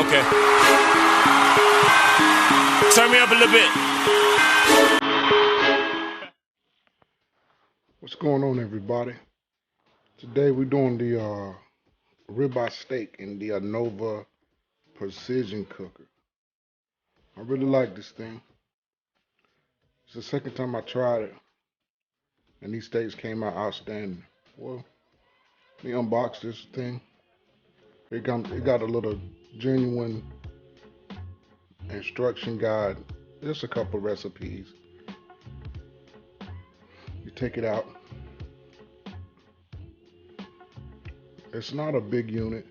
Okay. Turn me up a little bit. What's going on, everybody? Today we're doing the ribeye steak in the Anova precision cooker. I really like this thing. It's the second time I tried it, and these steaks came out outstanding. Well, let me unbox this thing. It got a little genuine instruction guide, just a couple recipes. You take it out. It's not a big unit.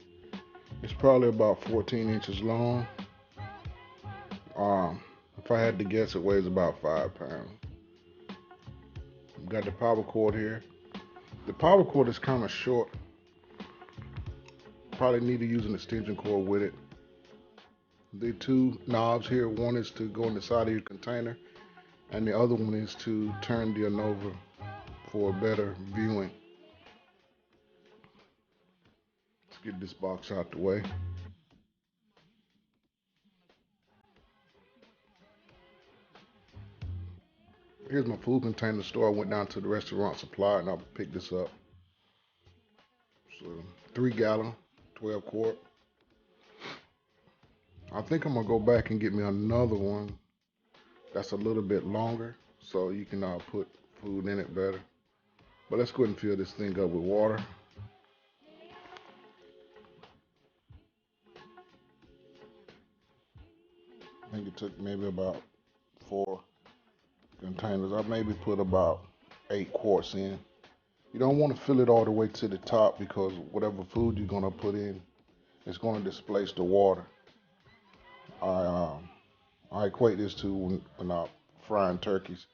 It's probably about 14 inches long. If I had to guess, it weighs about 5 pounds. We've got the power cord here. The power cord is kind of short. Probably need to use an extension cord with it. The two knobs here, one is to go in the side of your container, and the other one is to turn the Anova for a better viewing. Let's get this box out the way. Here's my food container store. I went down to the restaurant supply and I picked this up. So 3-gallon, 12 quart. I think I'm gonna go back and get me another one that's a little bit longer so you can put food in it better. But let's go ahead and fill this thing up with water. I think it took maybe about 4 containers. I maybe put about 8 quarts in. You don't want to fill it all the way to the top because whatever food you're gonna put in is gonna displace the water. I equate this to when I'm frying turkeys.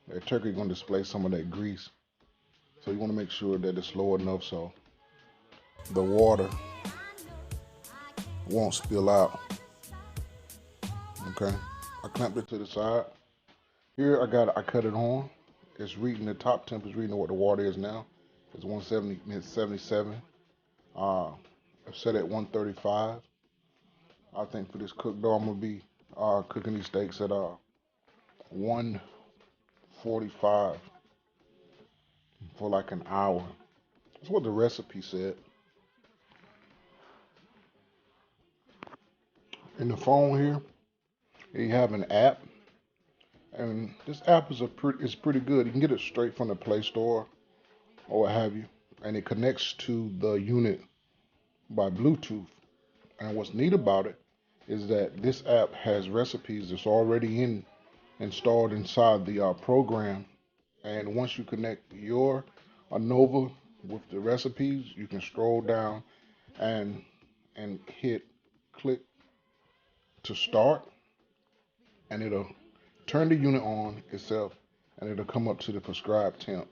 That turkey is gonna displace some of that grease. So you want to make sure that it's low enough so the water won't spill out. Okay, I clamped it to the side. Here I cut it on. It's reading the top temp is reading what the water is now. It's 170, it's 77. I've set it at 135. I think for this cook though I'm gonna be cooking these steaks at 145 for like an hour. That's what the recipe said. In the phone here, you have an app, and this app is pretty good. You can get it straight from the Play Store or what have you, and it connects to the unit by Bluetooth. And what's neat about it is that this app has recipes that's already installed inside the program, and once you connect your Anova with the recipes, you can scroll down and hit click to start, and it'll turn the unit on itself, and it'll come up to the prescribed temp.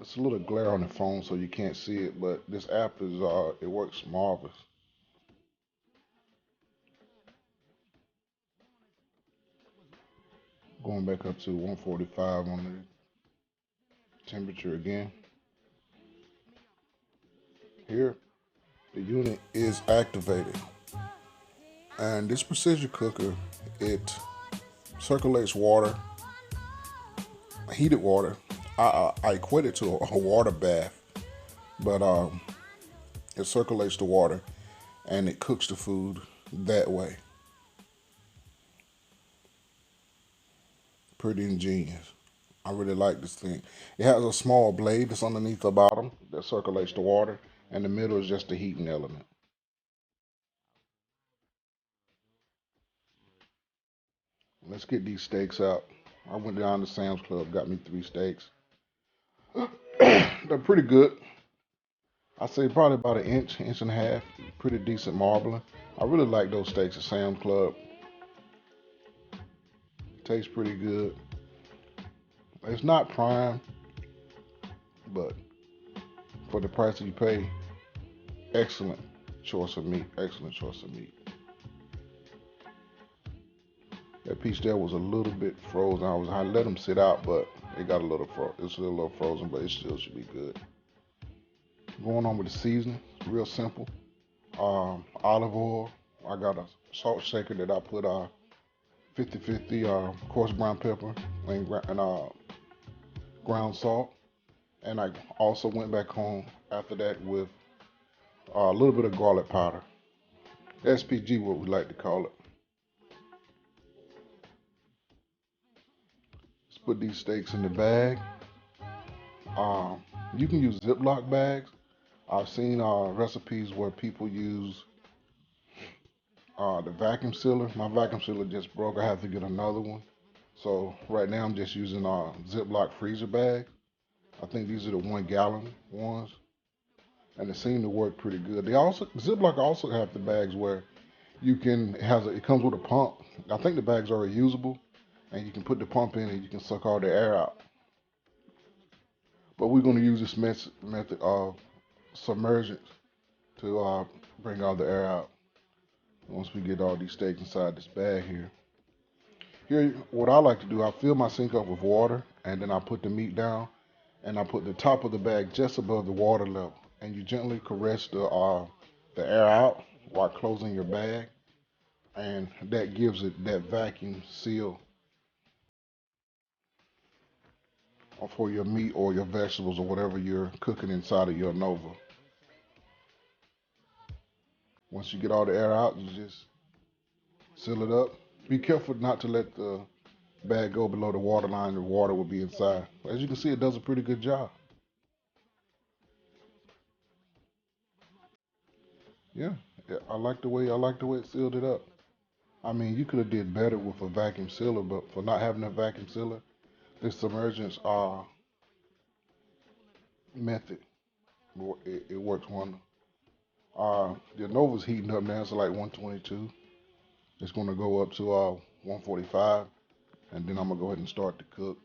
It's a little glare on the phone, so you can't see it, but this app is it works marvelous. Going back up to 145 on the temperature again. Here, the unit is activated, and this precision cooker, it circulates water, heated water. I equate it to a water bath, but it circulates the water and it cooks the food that way. Pretty ingenious. I really like this thing. It has a small blade that's underneath the bottom that circulates the water, and the middle is just the heating element. Let's get these steaks out. I went down to Sam's Club, got me 3 steaks. They're pretty good. I say probably about an inch, inch and a half. Pretty decent marbling. I really like those steaks at Sam's Club. Tastes pretty good. It's not prime, but for the price that you pay, excellent choice of meat. Excellent choice of meat. That piece there was a little bit frozen. I let them sit out, but it got a little it's a little frozen, but it still should be good. Going on with the seasoning, real simple. Olive oil. I got a salt shaker that I put 50/50 coarse ground pepper and ground salt. And I also went back home after that with a little bit of garlic powder. SPG, what we like to call it. Let's put these steaks in the bag. Um, you can use Ziploc bags. I've seen recipes where people use the vacuum sealer. My vacuum sealer just broke. I have to get another one. So right now I'm just using Ziploc freezer bags. I think these are the 1 gallon ones, and they seem to work pretty good. They also Ziploc also have the bags where you can it comes with a pump. I think the bags are reusable, and you can put the pump in and you can suck all the air out. But we're going to use this method of submergence to bring all the air out once we get all these steaks inside this bag here. Here, what I like to do, I fill my sink up with water, and then I put the meat down, and I put the top of the bag just above the water level, and you gently caress the air out while closing your bag, and that gives it that vacuum seal for your meat or your vegetables or whatever you're cooking inside of your Anova. Once you get all the air out, you just seal it up. Be careful not to let the bag go below the water line. The water will be inside. As you can see, it does a pretty good job. Yeah, yeah, I like the way it sealed it up. I mean, you could have did better with a vacuum sealer, but for not having a vacuum sealer, this submergence method it works wonder. The Nova's heating up now. It's like 122. It's going to go up to 145, and then I'm gonna go ahead and start to cook.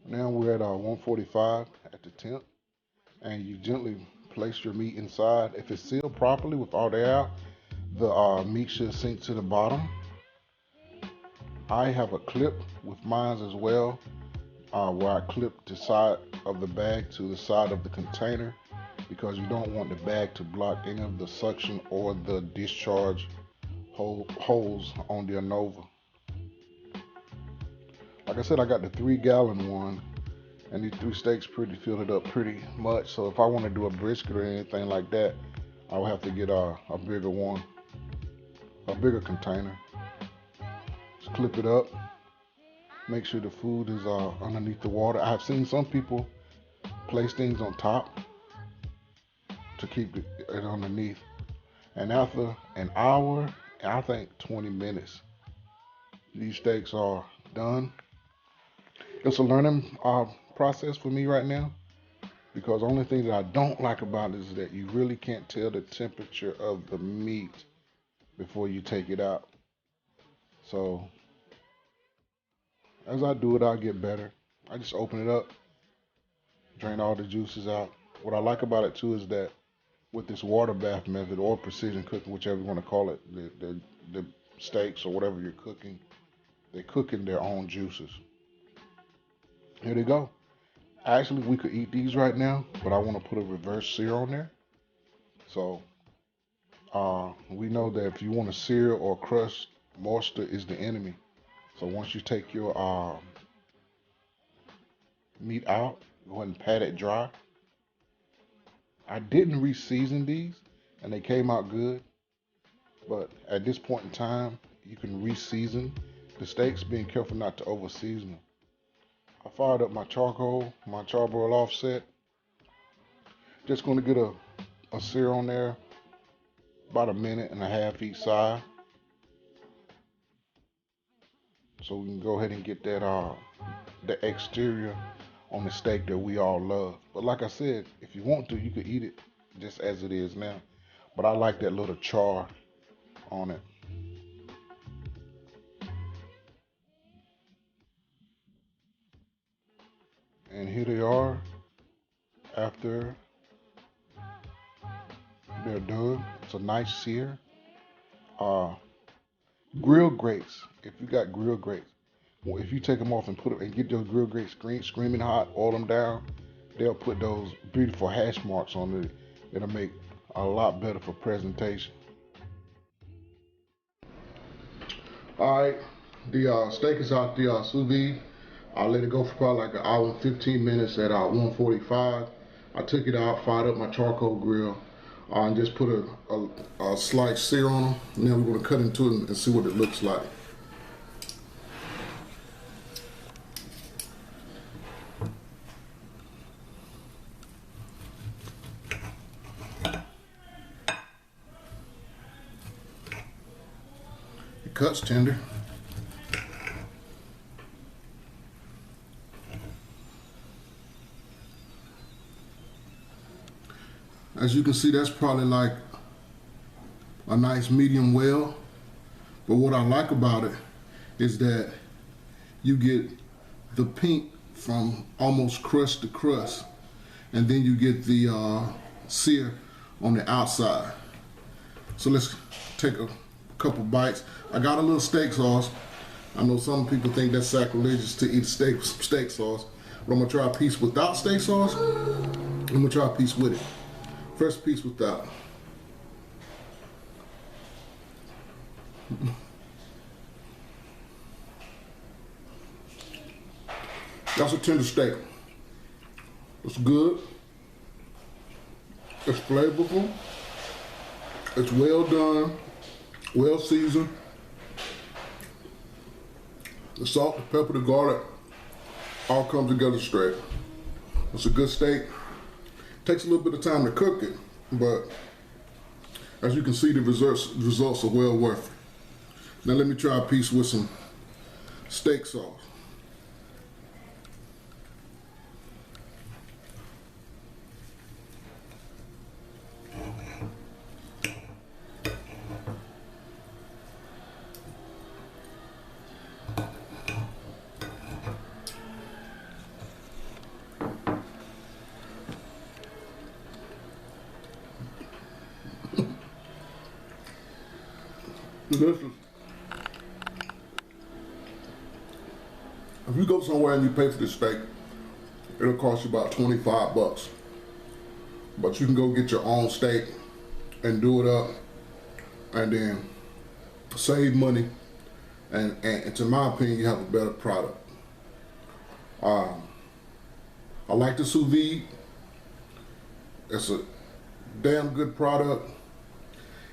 Now we're at 145 at the temp, and you gently place your meat inside. If it's sealed properly with all the air, the meat should sink to the bottom. I have a clip with mine as well, where I clip the side of the bag to the side of the container because you don't want the bag to block any of the suction or the discharge holes on the Anova. Like I said, I got the 3 gallon one, and these three steaks pretty filled it up pretty much. So if I want to do a brisket or anything like that, I would have to get a bigger one, a bigger container. Just clip it up. Make sure the food is underneath the water. I've seen some people place things on top to keep it underneath. And after an hour, I think 20 minutes, these steaks are done. It's a learning process for me right now because the only thing that I don't like about it is that you really can't tell the temperature of the meat before you take it out. So as I do it, I'll get better. I just open it up, drain all the juices out. What I like about it too is that with this water bath method or precision cooking, whichever you want to call it, the steaks or whatever you're cooking, they cook in their own juices. Here they go. Actually, we could eat these right now, but I want to put a reverse sear on there. So we know that if you want to sear or crush, moisture is the enemy. So once you take your meat out, go ahead and pat it dry. I didn't re-season these, and they came out good. But at this point in time, you can re-season the steaks, being careful not to over-season them. I fired up my charcoal, my charbroil offset. Just going to get a sear on there, about a minute and a half each side, so we can go ahead and get that the exterior on the steak that we all love. But like I said, if you want to, you could eat it just as it is now. But I like that little char on it. And here they are after they're done. It's a nice sear. Uh, grill grates. If you got grill grates, Well, if you take them off and put them and get those grill grates screaming hot, oil them down, they'll put those beautiful hash marks on it. It'll make a lot better for presentation. All right, the steak is out the sous vide. I let it go for probably like an hour and 15 minutes at 145. I took it out, fired up my charcoal grill, and just put a slice sear on them. And then we're gonna cut into it and see what it looks like. It cuts tender. As you can see, that's probably like a nice medium well. But what I like about it is that you get the pink from almost crust to crust, and then you get the sear on the outside. So let's take a couple bites. I got a little steak sauce. I know some people think that's sacrilegious to eat steak sauce, but I'm gonna try a piece without steak sauce. I'm gonna try a piece with it. First piece without. That's a tender steak. It's good. It's flavorful. It's well done, well seasoned. The salt, the pepper, the garlic, all come together straight. It's a good steak. Takes a little bit of time to cook it, but as you can see, the results are well worth it. Now let me try a piece with some steak sauce. Delicious. If you go somewhere and you pay for this steak, it'll cost you about 25 bucks. But you can go get your own steak and do it up and then save money. And to my opinion, you have a better product. I like the sous vide. It's a damn good product.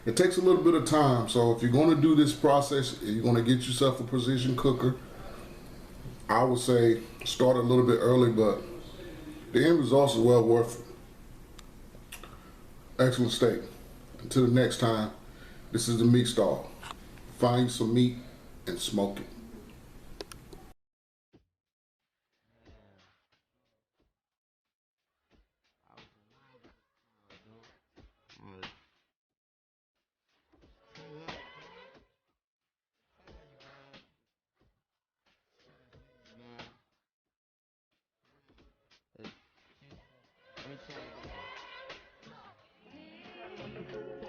It takes a little bit of time, so if you're going to do this process, you're going to get yourself a precision cooker. I would say start a little bit early, but the end results are well worth it. Excellent steak. Until the next time, this is the meat stall. Find some meat and smoke it. Let me tell you.